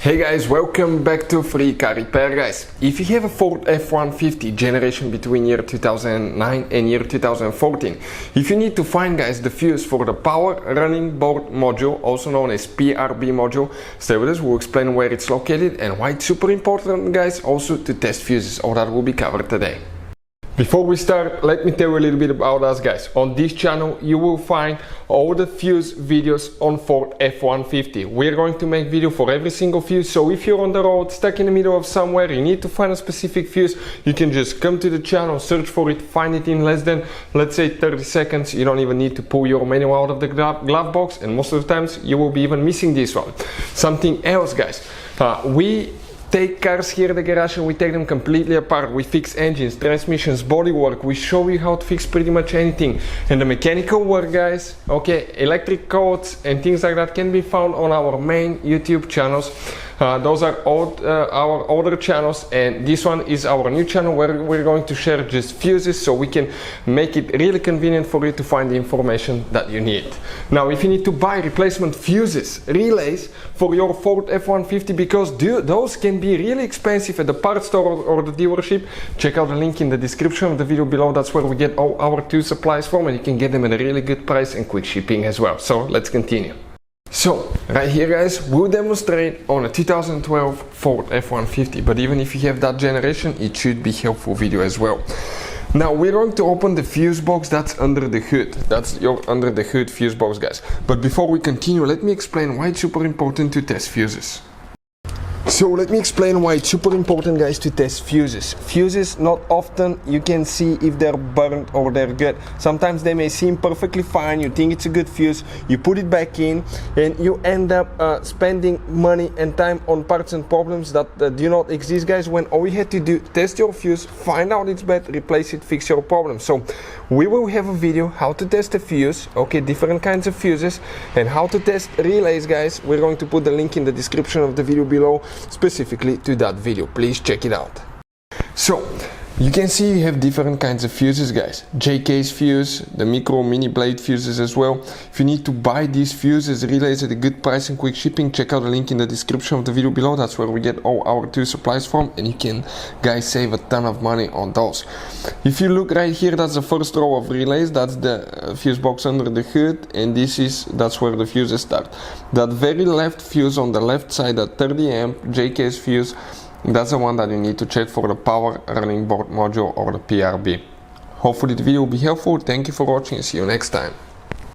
Hey guys, welcome back to Free Car Repair guys. If you have a Ford F-150 generation between year 2009 and year 2014, if you need to find guys the fuse for the power running board module, also known as PRB module, stay with us, we'll explain where it's located and why it's super important guys also to test fuses. All that will be covered today. Before we start, let me tell you a little bit about us guys. On this channel you will find all the fuse videos on Ford F-150. We're going to make video for every single fuse, so if you're on the road, stuck in the middle of somewhere, you need to find a specific fuse, you can just come to the channel, search for it, find it in less than, let's say, 30 seconds. You don't even need to pull your manual out of the glove box, and most of the times you will be even missing this one. Something else guys, we take cars here at the garage and we take them completely apart. We fix engines, transmissions, bodywork. We show you how to fix pretty much anything. And the mechanical work guys, okay, electric codes and things like that can be found on our main YouTube channels. Those are our older channels, and this one is our new channel where we're going to share just fuses so we can make it really convenient for you to find the information that you need. Now if you need to buy replacement fuses, relays for your Ford F-150, because those can be really expensive at the parts store or the dealership, check out the link in the description of the video below. That's where we get all our two supplies from, and you can get them at a really good price and quick shipping as well. So let's continue. So right here guys, we'll demonstrate on a 2012 Ford F-150, but even if you have that generation, it should be helpful video as well. Now we're going to open the fuse box that's under the hood. That's your under the hood fuse box guys. But before we continue, let me explain why it's super important to test fuses. So let me explain why it's super important guys to test fuses. Fuses, not often you can see if they're burnt or they're good. Sometimes they may seem perfectly fine, you think it's a good fuse, you put it back in and you end up spending money and time on parts and problems that do not exist guys, when all you had to do, test your fuse, find out it's bad, replace it, fix your problem. So we will have a video how to test a fuse, okay, different kinds of fuses, and how to test relays guys. We're going to put the link in the description of the video below specifically to that video. Please check it out. So you can see you have different kinds of fuses guys. J-case fuse, the micro mini blade fuses as well. If you need to buy these fuses, relays at a good price and quick shipping, check out the link in the description of the video below. That's where we get all our two supplies from, and you can guys save a ton of money on those. If you look right here, that's the first row of relays. That's the fuse box under the hood, and that's where the fuses start. That very left fuse on the left side, that 30 amp J-case fuse, that's the one that you need to check for the power running board module or the PRB. Hopefully the video will be helpful. Thank you for watching and see you next time.